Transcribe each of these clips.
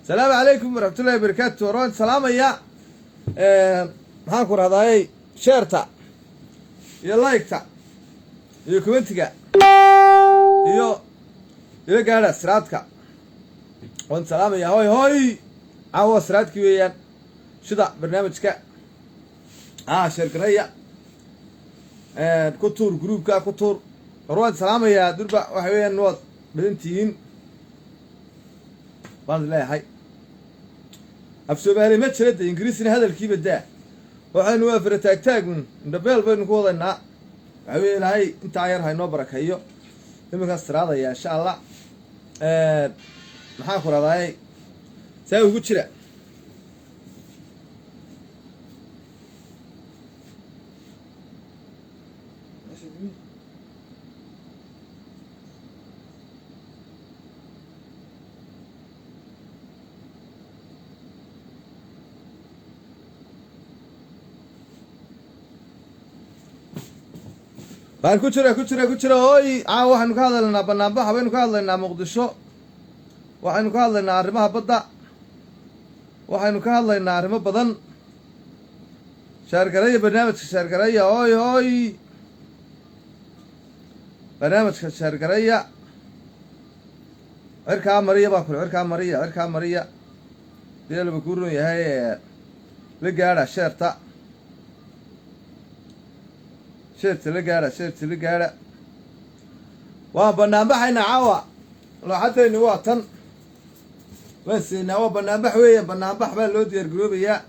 السلام عليكم ورحمة الله وبركاته. ورون سلام يا هاكور هذاي شيرتا يا لايكتا يا كومنتيكا يا قاعدة سراتكا وان سلام يا هوي عاو سراتك ويان شدا برنامجك شركرية كتور جروبكا كتور رواد سلام يا دربا وحويان نواد بدنتين بان الله هاي أفسوبالي ما تشرد إنجليزي هذا الكيب ده وحين وافر تاج من دبل بين كوضنا عويل هاي انت عاير هاي نبرك هيو لما كسر هذا يا إن شاء الله محاكر هذا هاي سوي قلت له بان كتيرة هاي وحنو كهذا لنا بنابه وحنو كهذا لنا مقدشو وحنو كهذا لنا عرمها بدا وحنو كهذا لنا عرمها بدن شاركرية برنامج شاركرية هاي برنامج شاركرية عركة مرية باكل عركة مرية دي اللي بيكونوا يا هاي لقى شيرتا شيرت لقارة وبنابحنا عوا لو حتى إنه وطن بس إنه هو بنابح ويا بنابح باللود يرجلوا بيا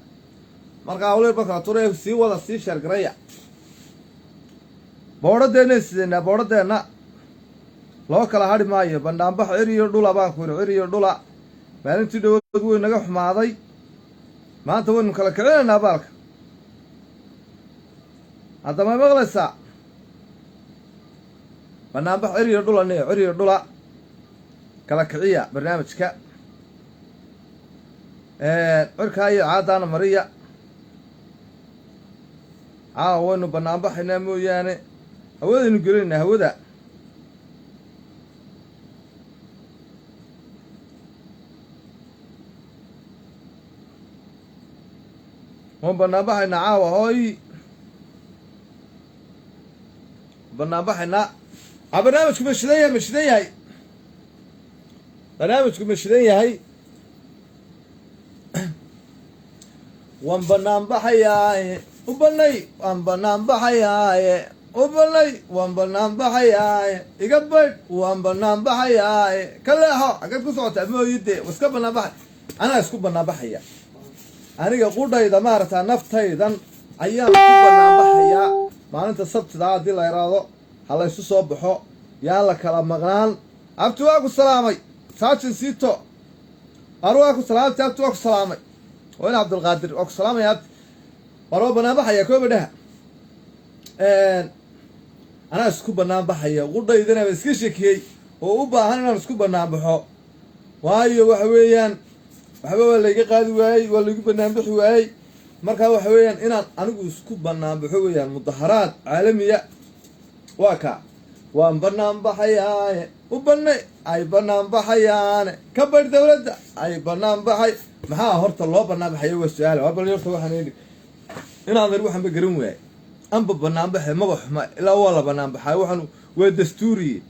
مرقا أولي بكرة طريق سي ولا سي شرقية بوردنا لو كلا هاري مايه بنابح عريو دولا باكور عريو دولا ما أنت تقول نجح ماضي ما أنت وين كلا كلنا بالك هذا ما بغلسا بنابح عريو دولا كلا كعية برنامجك عركاي عادانا مريا وينو بنابح ينامو يعني هودا نقولنا هودا وين بنابح ينعاوا هاي بنابحنا برنامجكم مشدية هاي برنامجكم مشدية هاي وان بنابحيا وبني وان بنابحيا وبني وان بنابحيا يقبل وان بنابحيا كلها أكيد كسرت أمو يدي وسكب بنابح أنا اسكب بنابحيا أنا يقول ده إذا ما رت نفط إذا أيام اسكب بنابحيا ما أنت السبت ده عادي لا يرادو هلا يسوع بحو يلا كلام مغنان أبتواك السلامي ساتشن سيتو أروك السلام تبتواك السلامي وين عبد القادر أك السلام يا برو بنابح يا كوب ده أنا اسكوب بنابح يا قرده إذا بس كشكي وأوبا أنا اسكوب بنابحه وهاي وحويان وحبوا اللي يقعد وياي ولا يجيب بنابح وياي مركا وحويان إن أنا اسكوب بنابح ويان مظاهرات عالمية واكا وان بنابحيا وبني أي بنابحيان كبر دولة أي بنابحي maxaa horta loo banaanbaxay waa su'aal waa bal horta waxaan idhi inaan waxaan bagaran waayay amba banaanbaxay ma waxma ilaa waa la banaanbaxay waxaan waa dastuuri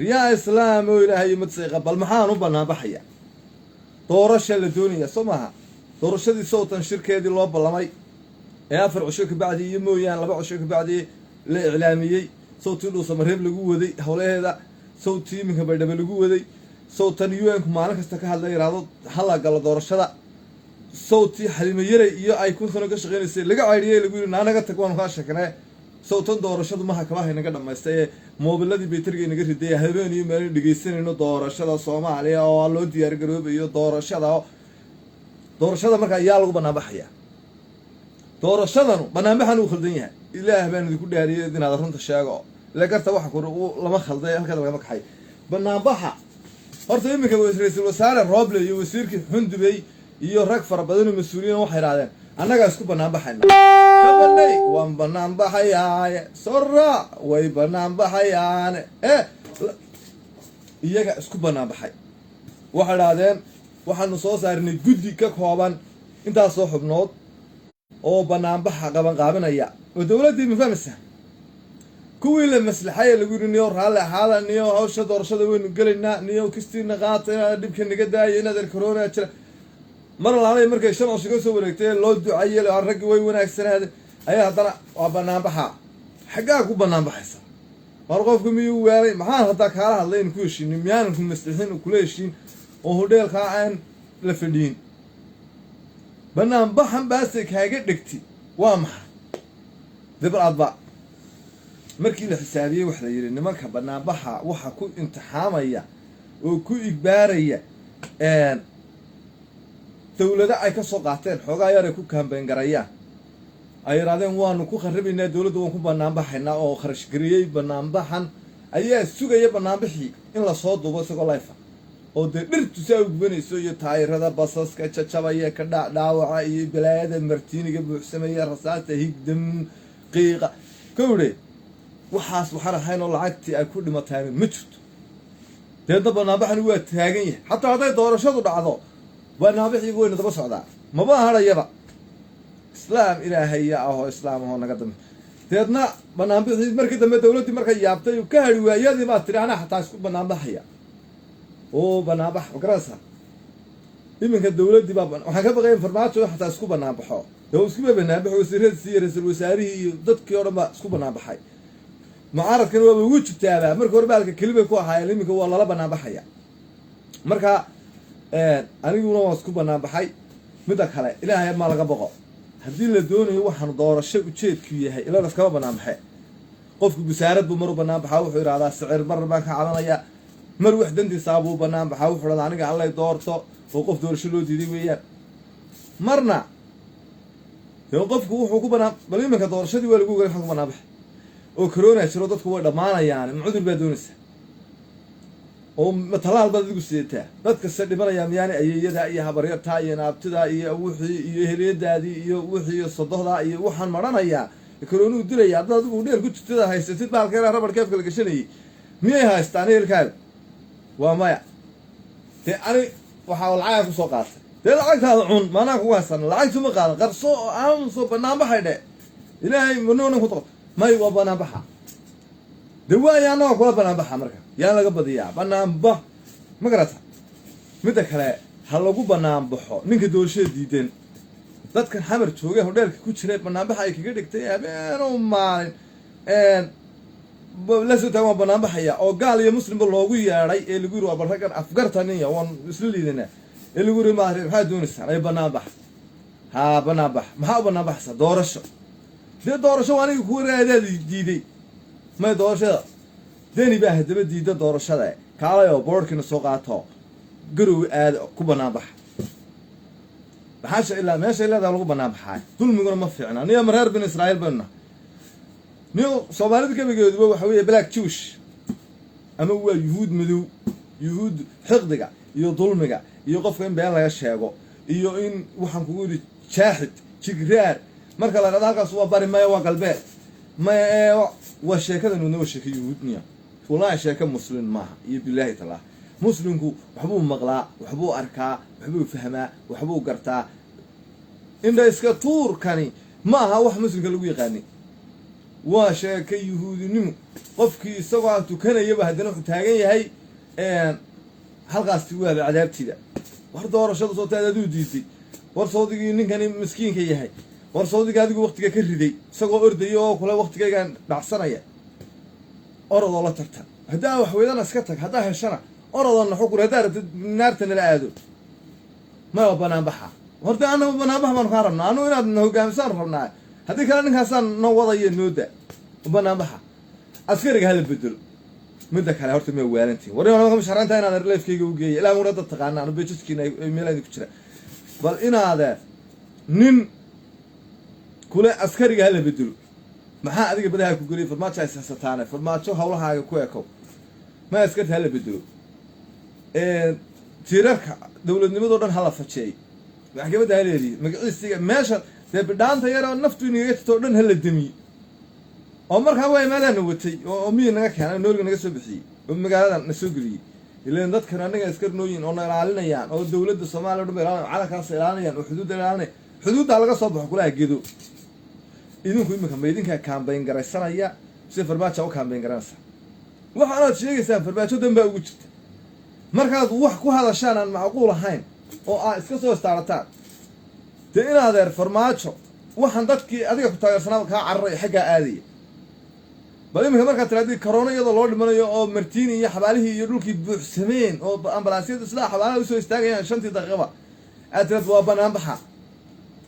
riyaa islaam oo ilaahay madsiiqa bal maxaan u banaanbaxaya doorasho la doonaya Soomaha doorashadii sawtan shirkeedii loo ballamay ee 4 cisho ka bacdi iyo mooyaan 2 cisho ka bacdi la iclaamiyay sawtii dhuu samareeb lagu waday hawleeda sawtii minka baydhaba lagu waday صوتان يوانك مالك استكهل لا يرادو حلا قال دورشدا صوتي حليمه يري iyo ay kun sano ka shaqeynayay laga cayriyay lagu yiri naanaga tagwaan ka shaqeynay صوتان doorashadu ma hakabahay naga dhameystay moobiladii baytarga naga riday habeen iyo meel dhageysanayno doorashada Soomaaliya oo loo diyaar garoobayo doorashada marka ayaa lagu banaanbaxaya doorashadanu banaanbaxan uu khaldan yahay ilaahay baan idinku dhaariyay inaad runta sheego la garta waxa ku lama khalday halka laga kaxay banaanbaxa horta imika ra'iisul wasaare Roble iyo wasiirkii Xundubey iyo rag fara badan oo mas'uuliyiin waxay raadeen annaga isku banaanbaxayna kabanay waan banaanbaxayaa sorra way banaanbaxayaan iyaga isku banaanbaxay waxay raadeen waxaanu soo saarnay guddi ka kooban intaasoo xubnood oo banaanbaxa qabanqaabinaya oo dowladdii ma fahmaysaa kuwii la maslaxay lagu yiri niyo raalli ahaada niyo hawsha doorashada waynu gelaynaa niyo kistiina qaata inaad dhibka naga daayo inaad corona jira mar laalay markay shan oo shiga soo wareegtay loo duceeyay rag way wanaagsanaadeen ayaa haddana waa banaanbaxa xaggaa ku banaanbaxaysa war qofku miyuu weeray maxaan hadda kaala hadlayn ku heshiin miyaan ku maslaxin ku leeshiin oo hodeelka aan la fadhiin banaanbaxan baasay kaaga dhigti waa maxay dibadba markii la xisaabiyay wax la yiri nimanka banaanbaxa waxa ku imtixaamaya oo ku igbaaraya dawladda ay ka soo qaateen xogaa yar ay ku kaambeyn garayaan ay raadeen waanu ku kharibinaa dawladda waan ku banaanbaxaynaa oo kharash gariyay banaanbaxan ayaa sugaya banaanbixii in la soo duubo isagoo live oo dhirtu saa u gubanayso iyo taayirada basaska jajabaya ka dhaawaca iyo balaayada martiiniga buuxsamaya rasaasta higdam qiiqa kowre waxaas waxaan ahayn oo lacagtii ay ku dhimataan ma jirto deedna banaanbaxan waa taagan yahay xataa hadday doorashadu dhacdo banaanbixii wayna daba socdaa maba harayaba islaam ilaahay ya aho islaam oo naga dambe deedna banaanbixii markii dambe dawladdii markay yaabtay ka hari waayadii ma tiri anaa xataa isku banaanbaxaya oo banaanbax garasa iminka dawladdii baa waxaan ka baqay farmaajo xataa isku banaanbaxo oo isku banaanbaxo wasiiradiisii iyo ra'iisul wasaarihii iyo dadkii oo dhan baa isku banaanbaxay mucaaradkan waa ugu jirtaaba marka hore baalka kaliya ku ahaayeen iminka waa lala banaanbaxaya marka aniguna waa isku banaanbaxay midda kale ilaahay ma laga boqo haddii la doonayo waxaan doorasho ujeedku yahay ilaa iskaba banaanbaxay qofku bisaarad buu maru banaanbaxaa wuxuu yiraahdaa sicir bar baan ka cabanaya mar wax dantiisa buu banaanbaxaa wuxuu yiraahdaa aniga alla doorto oo qof doorasho loo diiday weeyaan marna qofku wuxuu ku bal iminka doorashadii waa lagu ogaay waxa ku banaanbaxay oo corona jiro dadku way dhamaanayaan cudur baa doonaysa oo matalaal bad ugu sideetaa dadka sadhibanaya miyaan ayeeyada iyo habaryarta iyo naabtida iyo wixii iyo heleedaadii iyo wixii sodohda iyo waxaan maranaya corona u dilaya dad ugu dheer ku jirtada haysatid baalkeena rabarka afka la gashanay miyay haystaan eelkaan waa maya ani waxa lacag ku soo qaatay lacagtaada cun maana ku haysan lacagtu ma qaadan qarso aan soo banaanbaxay ilaahay manoona ku may waa banaanbaxa dawaayana kula banaanbaxa marka yaa laga badiyaa banaanbax ma garata midda kale ha lagu banaanbaxo ninka doorashada diidan dadkan xamar joogay hodeelka ku jiray banaanbaxa ay kaga dhigtay habeen oo maalin la soo taagay banaanbaxaya oo gaal iyo muslimba loogu yeeray ee lagu yiri waa barragan afgartaniya waan isla liidana ee lagu yiri maxaa doonaysaa ay banaanbax ha banaanbax maxaa banaanbaxsa doorasho doorasho aniga ku raadad diiday ma doorashada deni baa hadaba diida doorashada kaalay oo boardkina soo qaato garow aad ku banaanbax baxasha ilaa meesha ilaa lagu banaanbaxay dulmiguna ma fiicna niyo mareer bin Israa'iil bana niyo Soomaalida kabigeedu waxa weeye black Jewish ama waa yuhuud madow yuhuud xiqdiga iyo dulmiga iyo qofka in been laga sheego iyo in waxaan kugu yiri jaahid jigraar marka la qadaal kaas waa bari ma waa galbeed ma waa sheekadan uu noo sheekay yuhuudniya والله شيء كمسلم معه يبلاه تلا مسلمكو وحبو مغلا وحبو أركا وحبو فهما وحبو قرتا إن ده إسكاتور كاني ما ها واحد مسلم كلو يغني واشيء كيهودي نمو قفكي سقعت وكان يبقى هدنا تاجي هاي حلقة استوى هذا عذاب تدا ورد ورشة صوت هذا دوديتي ورصودي إن كان مسكين كي هاي ورصودي هذا وقت ككردي سقوا أردي يو كل وقت كان بعصرية أرض الله ترتها هدا وحويدنا سكتك هدا هالشنا أرض أن حكر هدا النار تنلعادو ما هو بنابحة ورد أنا بنابحة من خارنا أنا وين أنه قامسان ربنا هذيك أنا كاسان نوضي النودة وبنابحة أذكرك هذا البدل مدك على هرت موالنتي ورينا مش حرانتين أنا رليف كي جوجي لا مراد تقعنا أنا بيجوز كنا ميلاد كتير بل إن هذا نين كل أذكرك هذا البدل maxaa adiga badaha ku gulay farmaajo ay saasataana farmaajo hawlahaaga ku eeko ma iska tahay bedelo tirarka dawladnimada dhan hala fajeey wax gabadha haleeli magaciisiga meesha bidhaanta yar oo naftu inaga jirto dhan hala damiyo oo markaa way maadana watay oo miyi naga keenay noolga naga soo bixiyay oo magaalada na soo galiyay ileen dadkan anaga askar nooyin oo ilaalinayaan oo dawladda Soomaaliya oo dhan ilaalinayaan calankaas ilaalinayaan oo xuduud ilaalinay xuduudda laga soo baxo kula geedo idinku imika meedinka campaign garaysanaya si farmaajo u campaign garanaysa waxaad sheegaysaa farmaajo danba ugu jirta markaad wax ku hadashaan aan macquul ahayn oo aad iska soo istaarataan inaad adeer farmaajo waxaan dadkii adiga ku taageersanaa ka carray xagga aadaya bal imika markaad tiraadii corona iyadoo loo dhimanayo oo martiin iyo xabaalihii iyo dhulkii buuxsameen oo ambalaasiyada isla xabaalaha usoo istaagayaan 5 daqiiqo aad tiraad waa banaan baxa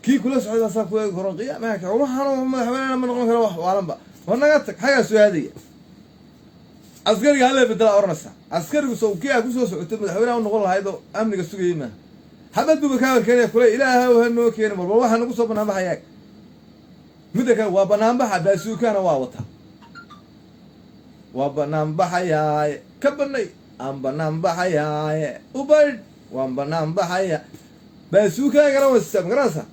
kii kula socda saa ku eeg corona qiyaamaha ka waxaan madaxweynaha ma noqon karo wax waalanba wanaga tag xaga soo aadaya askariga hal bedela oranaysa askarigu soo kii ku soo socotay madaxweynaha u noqon lahayd oo amniga sugayay ma حبت بكامل كذا كله إله وهنو كين مربوط واحد نقص بنام بحياك متى كان وبنام بحد بسوا كان واوطها وبنام بحياي كبرني أم بنام بحياي وبرد وأم بنام بحياي بسوا كان قرأوا السم قرأسا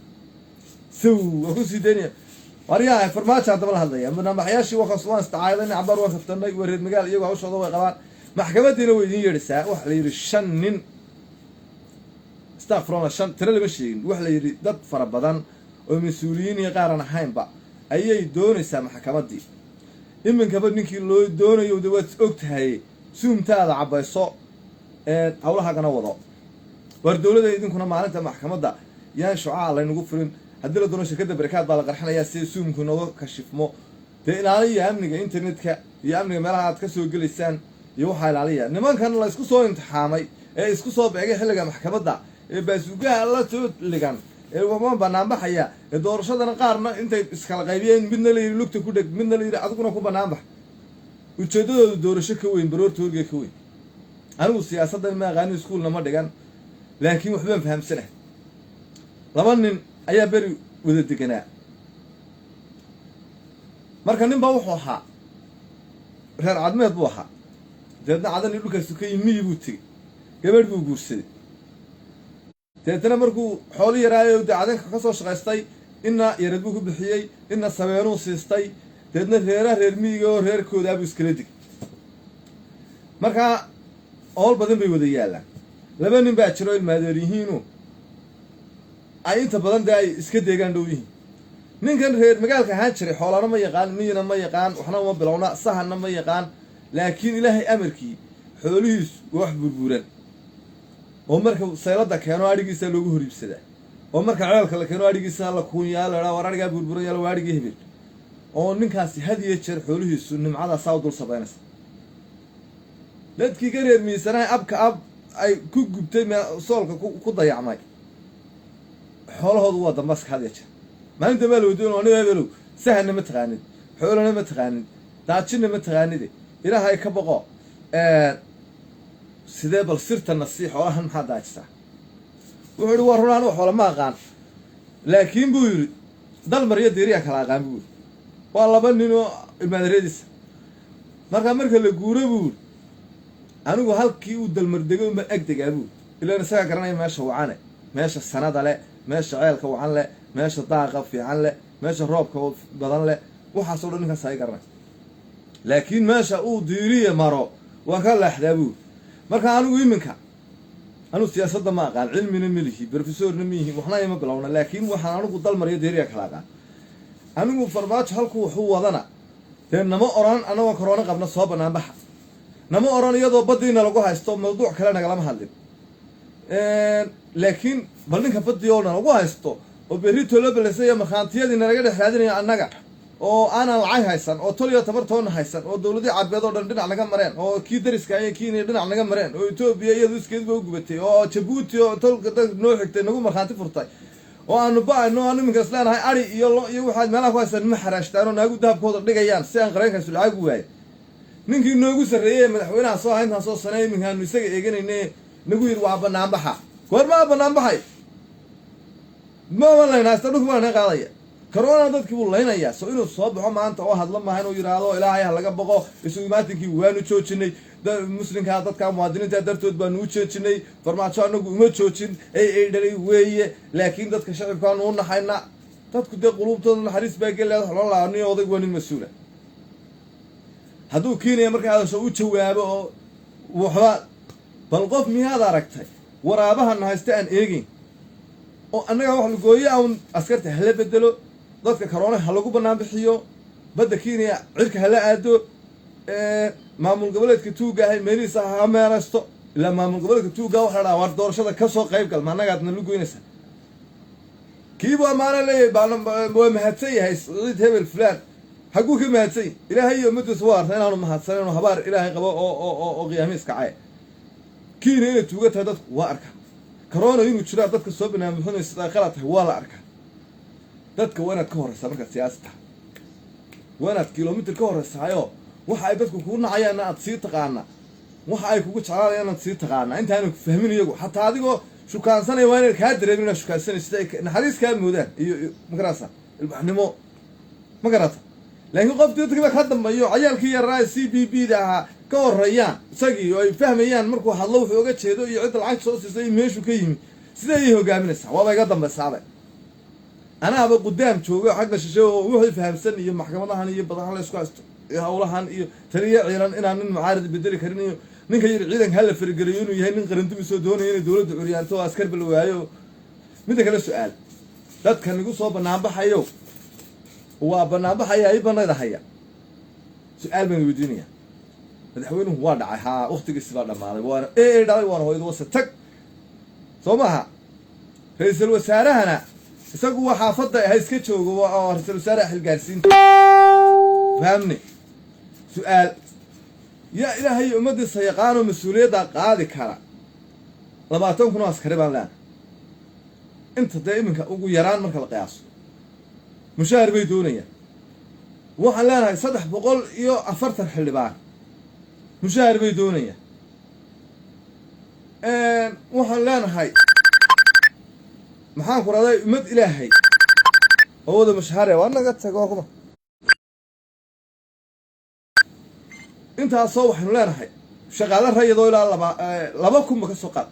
سو وكل الدنيا وريا فرمات هذا من هذا يعني بنام بحياش وخصوان استعاذني عبر وقت تني ورد مقال يجوا وش هذا قبان محكمة لو يدير الساعة وحلي الشنن استغفر الله شن ترى اللي ماشيين وحلا يري ضد فربضان ومسؤولين يقارن حين بقى أي دون السامح كمدي إما كبر نكي لو دون يودوات أكت هاي سوم تاع عبا الصاء أولها كنا وضع والدولة ده يدين كنا معنا محكمة ده يعني شعاع الله نقفرن هدول دون شركات بركات بالغ رحنا يا سوم كنا كشف مو تين علي أمنك إنترنت يا أمنك ملها تكسر جلسان يوحى عليها نما كان الله يسكو صو انتحامي يسكو صو بعجي حلقة محكمة ده بس وجاه الله تود لجان وما بنام بحيا الدور شدنا قارنا أنت إسكال غيبين بدنا اللي لقط كودك بدنا اللي عدكنا كوب بنام بح وتشدوا الدور شكوين برور تورجي كوين أنا والسياسة ده ما غني سكول لما دجان لكن محبين فهم سنة طبعا أيها بري وذا دجنا مركنين بوحها غير عدم بوحها جدنا عدن يقول كسكين مي بوتي قبل بوجوسي تنا مركو حولي راي ودعدن كسو شقاystay inna yaradbu ku bixiyay inna sameeyno siistay dadna reer miyiga oo reerkooda abu iskala dig marka ool badan bay wada yaalaan laba nin baa jiro ilmaadarihiinu ay inta badan ay iska deegaan dhow yihiin ninkan reer magaalka ahaan jiray xoolaana ma yaqaan miyina ma yaqaan waxna ma bilowna sahanna ma yaqaan laakiin ilaahay amarkii xoolihiis wax burburan oo marka saylada keeno arigiisa loogu horiibsada oo marka ceelka la keeno arigiisa la kuunyaa la war ariga burburan yaa la arigi hebel oo ninkaasi hadiye jeer xoolihiisu nimcada saw dul sabaynaysa dadkii gareer miisanahay abka ab ay ku gubtay soolka ku dayacmay xoolahoodu waa dambaska hadiye jeer maalinta meel wadoono aniga hebelow sahanna ma taqaanid xoolana ma taqaanid daajinna ma taqaanid ilaahay ka baqo sidee bal sirta nasiix oo ahan maxaa daajisa wuxuu yiri waa runaan wax wala ma aqaan laakiin buu yiri dal mariya deeriya kala aqaan buu waa laba nin oo ilmaadareedis marka la guuro buu anigu halkii uu dal mardego ma agdegaa buu ilaa isaga garanay meesha wacane meesha sanada le meesha ceelka wacan le meesha daaqa fiican le meesha roobka badan le waxa soo dhan ninkaas ay garanay laakiin meesha uu diiriye maro waa ka leexdaa buu marka anigu iminka anu siyaasadda ma aqaan cilmina milihi professorna mihi waxna ima bilowna laakiin waxaan anigu dal mariyo deeriya kala aqaan anigu farmaajo halku wuxuu wadana nama oran anaga corona qabna soo banaan baxa nama oran iyadoo badiina lagu haysto mawduuc kale naga lama hadlin laakiin bal ninka badiyo lagu haysto oo berito la balesay marxaantiyadii naga dhexraadinaya annaga oo aan lacag haysan oo toliyo tabartoon haysan oo dawladii cabeed oo dhan dhinac naga mareen oo kii dariska ay kiina dhinac naga mareen oo Itoobiya iyadu iskeedba u gubatay oo Djibouti oo tolka dad noo xigtay nagu marxaanti furtay oo aanu baayno aanu minka islaanahay ari iyo waxaad meelaha ku haysan ma xaraashtaan oo nagu dahabkooda dhigayaan si aan qareenkaas lacag waay ninkii noogu sareeyay madaxweynaha soo haynta soo saneey minkaan isaga eeganayne nagu yiri waa banaan baxa goorma banaan baxay ma walaayna saddex ma qaadaya corona dadkii wuu leynaya soo inuu soo baxo maanta oo hadla ma ahan oo yiraahdo ilaahay laga baqo isugu maatinkii waanu joojinay muslimka dadka muwaadiniinta dartood baanu u joojinay farmaajo anagu uma joojin ay dhalay weeye laakiin dadka shacabka aanu naxayna dadku de qulubtooda naxariis baa galay loo laabnay oday wanin mas'uula hadduu keenay markaa soo u jawaabo oo waxba bal qof miyaad aragtay waraabahan haysta aan eegin oo annaga wax la gooyo aan askarta hala bedelo dadka corona ha lagu banaan bixiyo badda Kenya cirka hala aado maamul goboleedka tuugahay meeliisa ha meerasto ila maamul goboleedka tuuga waxa la war doorashada ka soo qayb gal ma annagaadna lu goynaysa kiibo amaana leeyahay baa mahadsan yahay Saciid Hebel Fulaan حقوق ما تسي إلى هي مدة صوار أنا ما هتصير وهبار إلى هي قبا أو قياميس كعاء كين هنا توجت هذا واركا كورونا يوم تشرع ضدك الصوبنا من هنا استخلت ولا أركا ضدك وانا كورة سمكة سياسة وانا كيلومتر كورة سعيو وحاي ضدك كورنا عيانا تصير تقعنا وحاي كوكو شعار أنا تصير تقعنا أنت هنو فهمين يجو حتى هذا شو كان سنة وين الكادر يبينا شو كان سنة استيك نحريس كان مودان مقراسة البحنمو مقراسة لكن قفت يتكلم خدم مايو عيال كي الرئيس CPP ده كور ريان سقي ويفهم يان مركو حلو في وقت شيء ده يعد العكس صوص زي ماشو كيمي سيدي هو قام نسا والله يقدم بس على أنا أبغى قدام شو حق الشيء وهو يفهم سني يوم محكمة هني يبضح على سكاست هؤلاء هن تريع عيران إن عن المعارض بدري كرني نك يريدن هلا في الجريون ويهين قرنتم يسودون هنا دولة عريان تو أسكر بالوعيو متى كان السؤال لا كان يقول صوب نعم بحيو وبناء بحياة أي بناء ذهيا سؤال من الدنيا مدحوينه وضع ها أختك السبارة مالي وانا إيه داري وانا هو يدوس التك صومها رئيس الوزراء هنا يسقوا حافظة هاي سكتشو جوا رئيس الوزراء الجالسين فهمني سؤال يا إلهي أمد السيقان ومسؤولية قاضي كلا لما تكون ناس خربان لان أنت دائما كأقول يران مركب القياس مشاهر بيدونية waxaan leenahay 340 xildhibaan mushaar bay doonaya waxaan leenahay maxaan ku raday mid ilaahay oo wada mushaar waa naga tago kuma inta soo waxaan leenahay shaqaale rayidoo ilaa laba kuma ka soo qaad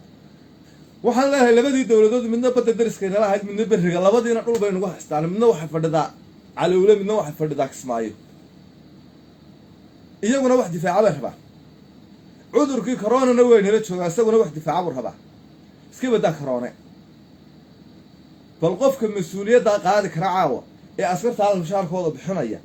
waxaan leenahay labadii dawladood midna badda dariskayna lahayd midna bariga labadiina dhul bay nagu haystaan midna waxa fadhidaa على من واحد فرد ذاك اسماعيل iyaguna wax difaaca bay rabaan cudurkii corona weyn la jooga isaguna wax difaaca buu rabaa iska wada corona bal qofka mas'uuliyadda qaadi kara caawa ee askarta mushaarkooda bixinaya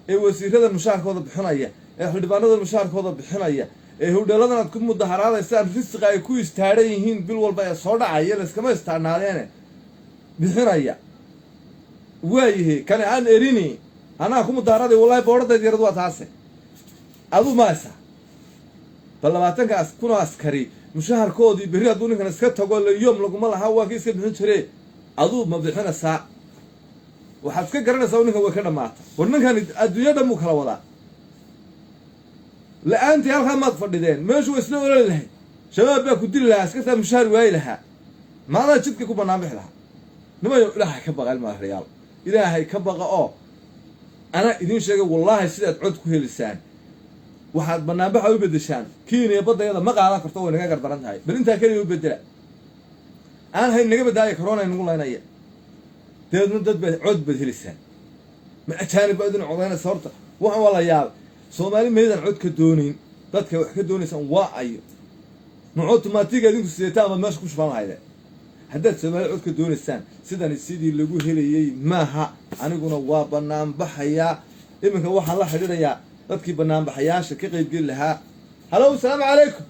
ee wasiirada mushaarkooda bixinaya ee xildhibaanada mushaarkooda bixinaya ee howdaladan aad ku mudaharaadaysaan risqiga ay ku istaaran yihiin bil walba ee soo dhacaya la iskama istaanaadeen bixinaya وايه كان عن إريني أنا أكون مداراتي والله بورد يردوا تاسه أبو ماسة فلما تنك أكون عسكري مشاهر كودي بريء دوني كان سكت تقول اليوم لو ما له هوا كيس كده شري أبو ما بيحنا الساعة وحسك قرنا سووني هو كنا مات ورنا كان الدنيا ده مكلا ولا لا أنت يا أخي ما تفردين ما شو اسمه ولا له شباب يكودي لها سكت مشاهر وايلها ما أنا جدك كوب نامح لها نما إلهي كبغ المهريال إلهي كبغ أنا إذن شيء والله سيد عد كل لسان واحد بنابح ويبدشان كين يبض يلا ما قاعد كرتوا ولا قاعد برنت هاي بل أنت كل يبدل أنا هاي نجيب داي كورونا نقول أنا إياه تقدر ندد عد بدل لسان ما أتاني بعدين عضينا صورته وهو والله يا صومالي ميدان عد كدونين ضد كدوني سن واعي نعود ما تيجي دينك سيتام ما شكوش فان هاي هدات سمال عود كدوني سان سيدان السيدي اللي جو هلي ماها أنا قلنا وابنام بحيا إمك واحد الله حجر يا ضدك بنام بحياش كي يقول لها هلو السلام عليكم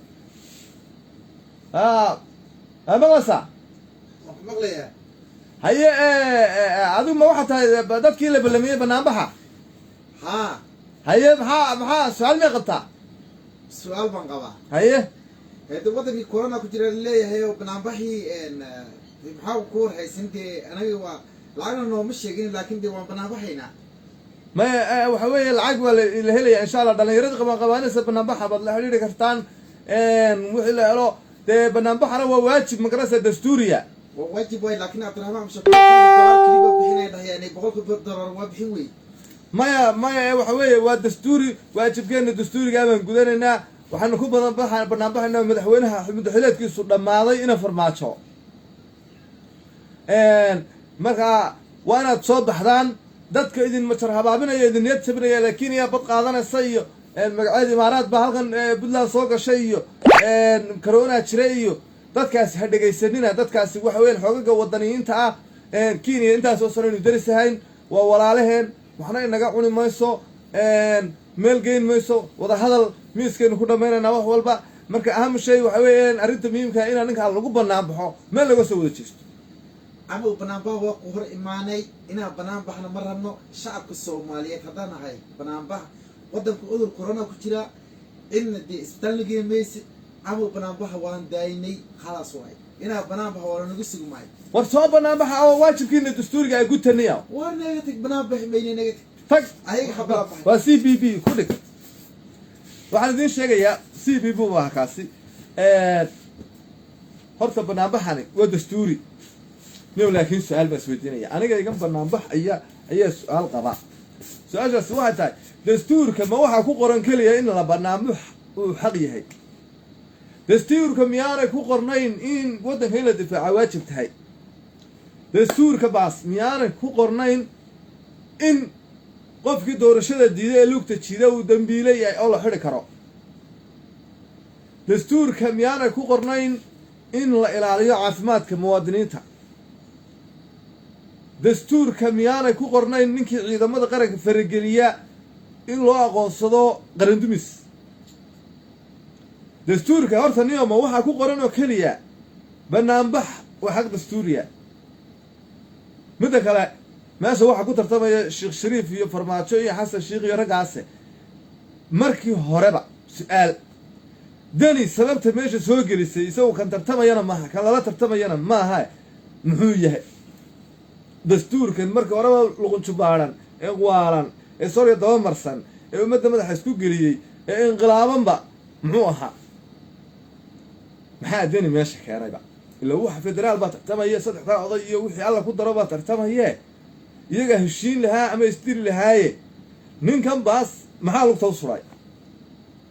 مغلسة مغلية هيا عدو ما واحد ضدك اللي بالمية بنام بحا ها هيا بحا سؤال ما قطع سؤال بنقبع هيا هذا وضعي كورونا كتير اللي هي وبنام بحي إن بحاول كور هاي سنتي أنا جوا لعنا إنه مش يجين لكن دي وبنام بحينا ما وحوي العقبة اللي هي إن شاء الله ده يرد قبل قبانس بنبحها بدل حريري كرتان إن وإلا لا ده بنبحها هو واجب مدرسة دستورية واجب واي لكن عبد الرحمن مش كليبه بحنا ده يعني بقول بالضرر وبحوي ما وحوي والدستوري واجب كان الدستوري قام جودنا وحنا كوب بنبحها إنه مدحوينها مدحلات كيسو لما ضي إنا فرماتشو إن مركا وأنا تصب حدان dadka idin ma tarhabaabinaya idin niyad sabiraya laakiin yaa bad qaadanaysa iyo magaceed imaaraad baa halkan puntland soo gashay iyo corona jira iyo dadkaasi ha dhegaysanina. dadkaasi waxa weyan xoogaga wadaniyiinta ah kenya intaasoo sano inu darisahayn waa walaalaheen, waxna inaga cuni mayso, meel geyn mayso, wadahadal miiskaynu ku dhammaynaynaa wax walba. marka aham shay waxa weeyaan arrinta muhiimka inaan ninkaan lagu banaan baxo meel laga soo wada jeesto. ama banaanbax waa ku hor imaanay inaan banaanbaxna ma rabno. shacabka soomaaliyeed haddaan nahay banaanbax waddanka cudur corona ku jira inna dee isbitaalnagii maysi. ama banaanbaxa waan daayinay khalaas waay. inaan banaanbax waa lanagu sugi maayo. war soo banaanbaxa oo waajibkiina dastuuriga ay gutaniya waa negative banaanbax mayne negative tag ayaga habaabax waa CBB ku dhig. waxaan idiin sheegayaa CBB waa kaasi horta banaanbaxani waa dastuuri niyo. laakiin su'aal baa isweydiinaya aniga igan banaanbax ayaa su'aal qaba. su-aashaasi waxay tahay dastuurka ma waxaa ku qoran keliya in la banaanbax uu xaq yahay? dastuurka miyaanay ku qornayn in waddanka in la difaaca waajib tahay? dastuurka baas miyaanay ku qornayn in qofkii doorashada diida ee lugta jida uu dambiile yahay oo la xidhi karo? dastuurka miyaanay ku qornayn in la ilaaliyo caafimaadka muwaadiniinta? dastuurka miyaanay ku qornayn ninkii ciidamada qaranka farageliya in loo aqoonsado qarandumis? dastuurka horta niyoma waxaa ku qoran oo keliya banaanbax waa xaq dastuuriya. midda kale meesha waxaa ku tartamaya sheekh shariif iyo farmaajo iyo xasan sheekh iyo raggaase. markii horeba su-aal dani sababta meesha soo gelisay isagu kan tartamayana maaha, kan lala tartamayana maaha, muxuu yahay? dastuurkan markii horeba luqunjubaaran ee waalan ee sorya dabamarsan ee ummadda madaxa isku geliyey ee inqilaabanba muxuu ahaa? maxaa dani meesha keenayba? ilaa waxa federaal baa tartamaya, saddexdaa oday iyo wixii alla ku daro baa tartamaye, iyagaa heshiin lahaa ama isdiri lahaaye ninkan baas maxaa lugta u suray?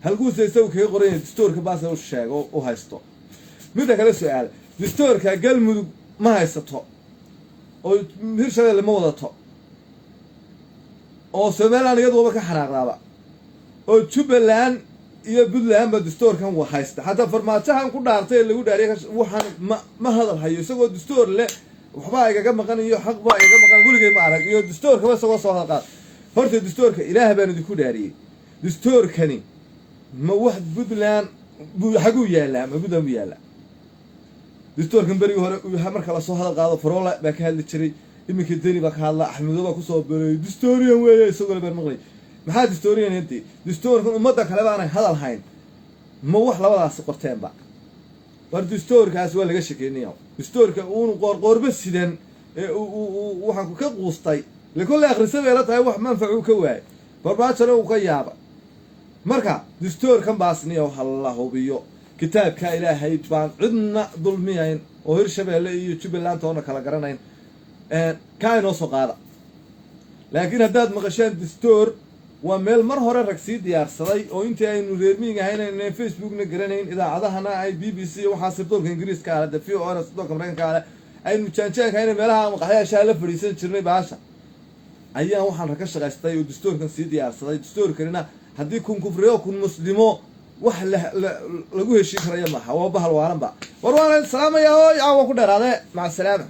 halkuusa isagu kaga qoranya dastuurka baas u sheego u haysto. midda kale su-aal dastuurka galmudug ma haysato oo hirshabeelle ma wadato oo somaliland iyaduba ka xanaaqdaaba oo jubbaland iyo puntland ba dastuurkan wa haysta. hataa farmaajahan ku dhaartay ee lagu dhaariya waxaan ma hadal hayo isagoo dastuur leh waxbaa igaga maqan iyo xaq baa igaga maqan weligay ma arag iyo dastuurkaba isagoo soo hadalqaad. horta dastuurka ilaah baan idinku dhaariyey. dastuurkani ma wax puntland xaguu yaallaa ma puntland bu yaallaa? dastuurkan berigii hore marka lasoo hadal qaado faroole baa ka hadli jiray, iminka deni baa ka hadla, axmedo baa kusoo bereeyay dastuuriyan weeye isagoo le baan maqlay. maxaa dastuuriyan intii dastuurkan ummadda kale baanay hadal hayn ma wax labadaasi qorteenba? war dastuurkaas waa laga shekeynaya. dastuurka uunu qoorqoorba sidan ee waxaan ka quustay le kolle akhrisa bay la tahay wax manfacuu ka waayay barbaajana uu ka yaaba. marka dastuurkan baasniya ha la hubiyo. kitaabka ilaahay baan cidna dulmiyayn oo hirshabeelle iyo jubbaland toona kala garanayn kaa inoo soo qaada. laakiin haddaad maqasheen dastuur waa meel mar hore rag sii diyaarsaday oo intii aynu reermiing ahayn facebookna garanayn idaacadahana ay BBC waxaa sirdoonka ingiriiska ale VOA sirdoonka maraykanka ale aynu jaanjaanka hayna meelaha maqaxyaashaa la fadhiisan jirnay baasha ayaan waxaan rag ka shaqaystay oo dastuurkan sii diyaarsaday. dastuurkanina haddii kun kufriyo kun muslimo wax lagu heshiin karaya maaha, waa bahal waalanba. war waan salaamaya oo caawa ku dheeraade maca salaama.